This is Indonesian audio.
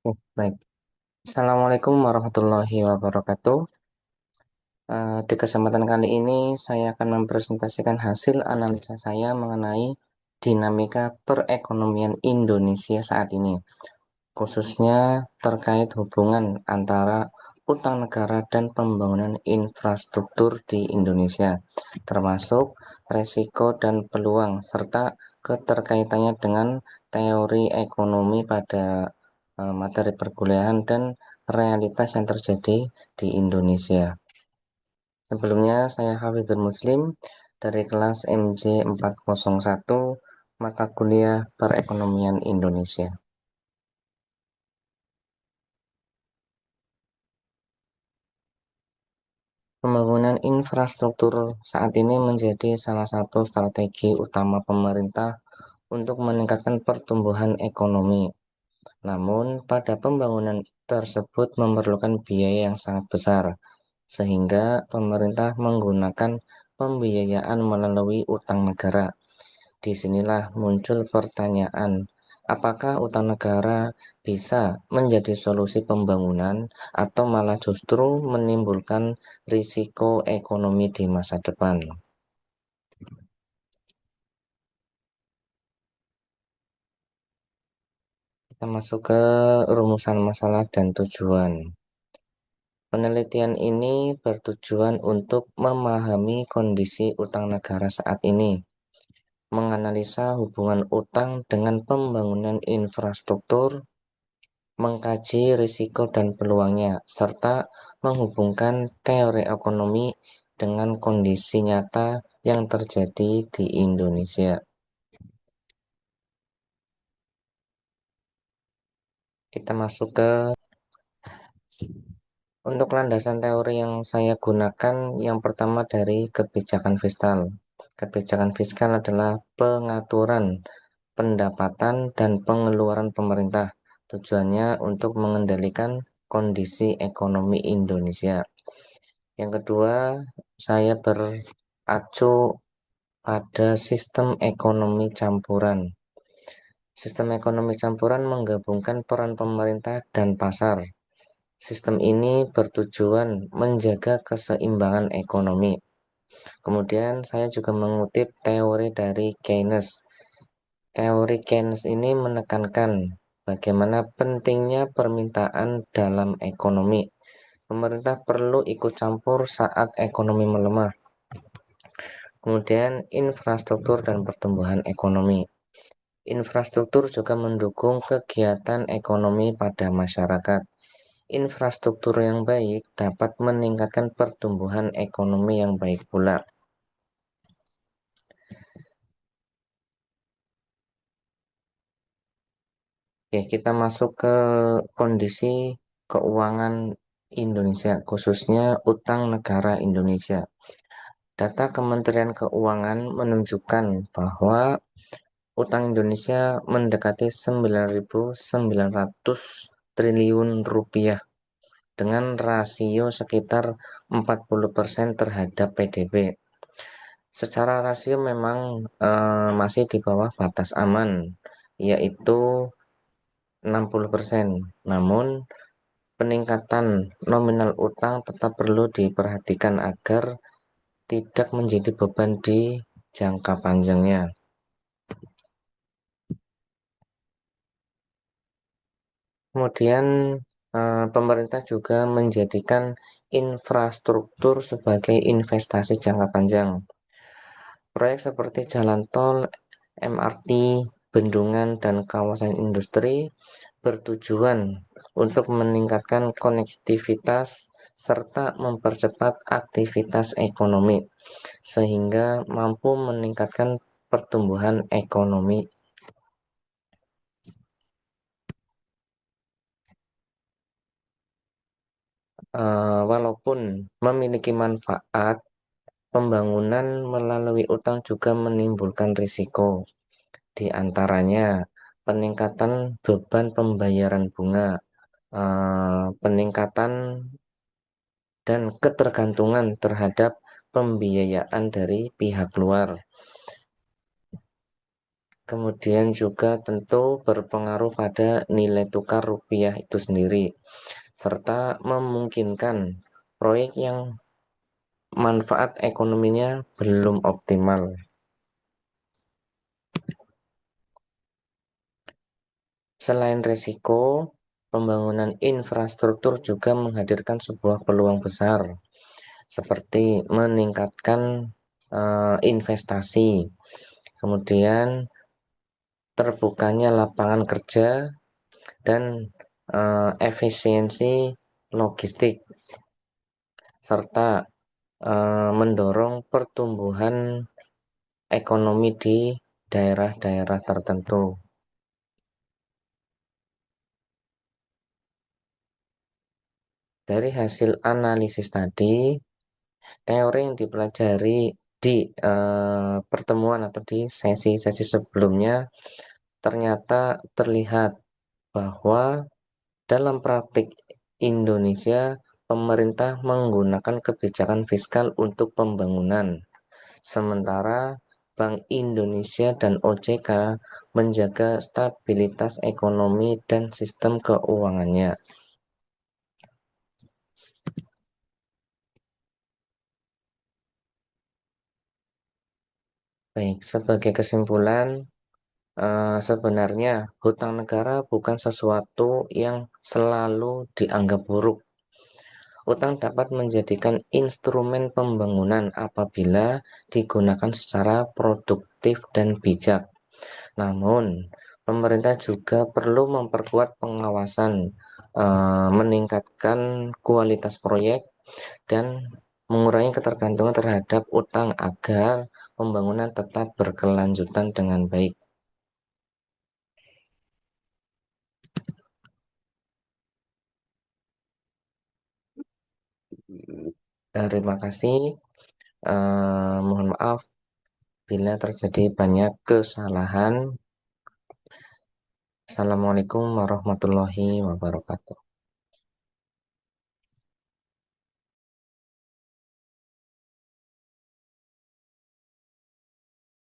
Baik. Assalamualaikum warahmatullahi wabarakatuh. Di kesempatan kali ini saya akan mempresentasikan hasil analisa saya mengenai dinamika perekonomian Indonesia saat ini, khususnya terkait hubungan antara utang negara dan pembangunan infrastruktur di Indonesia, termasuk resiko dan peluang, serta keterkaitannya dengan teori ekonomi pada materi perkuliahan dan realitas yang terjadi di Indonesia. Sebelumnya, saya Hafizul Muslim dari kelas MJ 401 mata kuliah Perekonomian Indonesia. Pembangunan infrastruktur saat ini menjadi salah satu strategi utama pemerintah untuk meningkatkan pertumbuhan ekonomi. Namun, pada pembangunan tersebut memerlukan biaya yang sangat besar, sehingga pemerintah menggunakan pembiayaan melalui utang negara. Disinilah muncul pertanyaan, apakah utang negara bisa menjadi solusi pembangunan atau malah justru menimbulkan risiko ekonomi di masa depan? Kita masuk ke rumusan masalah dan tujuan. Penelitian ini bertujuan untuk memahami kondisi utang negara saat ini, menganalisa hubungan utang dengan pembangunan infrastruktur, mengkaji risiko dan peluangnya, serta menghubungkan teori ekonomi dengan kondisi nyata yang terjadi di Indonesia. Kita masuk ke untuk landasan teori yang saya gunakan, yang pertama dari kebijakan fiskal. Kebijakan fiskal adalah pengaturan pendapatan dan pengeluaran pemerintah. Tujuannya untuk mengendalikan kondisi ekonomi Indonesia. Yang kedua, saya beracu pada sistem ekonomi campuran. Sistem ekonomi campuran menggabungkan peran pemerintah dan pasar. Sistem ini bertujuan menjaga keseimbangan ekonomi. Kemudian saya juga mengutip teori dari Keynes. Teori Keynes ini menekankan bagaimana pentingnya permintaan dalam ekonomi. Pemerintah perlu ikut campur saat ekonomi melemah. Kemudian infrastruktur dan pertumbuhan ekonomi. Infrastruktur juga mendukung kegiatan ekonomi pada masyarakat. Infrastruktur yang baik dapat meningkatkan pertumbuhan ekonomi yang baik pula. Oke, kita masuk ke kondisi keuangan Indonesia, khususnya utang negara Indonesia. Data Kementerian Keuangan menunjukkan bahwa utang Indonesia mendekati 9.900 triliun rupiah dengan rasio sekitar 40% terhadap PDB. Secara rasio memang masih di bawah batas aman, yaitu 60%. Namun, peningkatan nominal utang tetap perlu diperhatikan agar tidak menjadi beban di jangka panjangnya. Kemudian pemerintah juga menjadikan infrastruktur sebagai investasi jangka panjang. Proyek seperti jalan tol, MRT, bendungan, dan kawasan industri bertujuan untuk meningkatkan konektivitas serta mempercepat aktivitas ekonomi, sehingga mampu meningkatkan pertumbuhan ekonomi. Walaupun memiliki manfaat, pembangunan melalui utang juga menimbulkan risiko, di antaranya peningkatan beban pembayaran bunga, peningkatan dan ketergantungan terhadap pembiayaan dari pihak luar. Kemudian juga tentu berpengaruh pada nilai tukar rupiah itu sendiri, serta memungkinkan proyek yang manfaat ekonominya belum optimal. Selain risiko, pembangunan infrastruktur juga menghadirkan sebuah peluang besar, seperti meningkatkan investasi, kemudian terbukanya lapangan kerja, dan efisiensi logistik, serta mendorong pertumbuhan ekonomi di daerah-daerah tertentu. Dari hasil analisis tadi, teori yang dipelajari di pertemuan atau di sesi-sesi sebelumnya ternyata terlihat bahwa dalam praktik Indonesia, pemerintah menggunakan kebijakan fiskal untuk pembangunan, sementara Bank Indonesia dan OJK menjaga stabilitas ekonomi dan sistem keuangannya. Baik, sebagai kesimpulan, sebenarnya hutang negara bukan sesuatu yang selalu dianggap buruk. Utang dapat menjadikan instrumen pembangunan apabila digunakan secara produktif dan bijak. Namun, pemerintah juga perlu memperkuat pengawasan, meningkatkan kualitas proyek, dan mengurangi ketergantungan terhadap utang agar pembangunan tetap berkelanjutan dengan baik. Terima kasih. Mohon maaf bila terjadi banyak kesalahan. Assalamualaikum warahmatullahi wabarakatuh.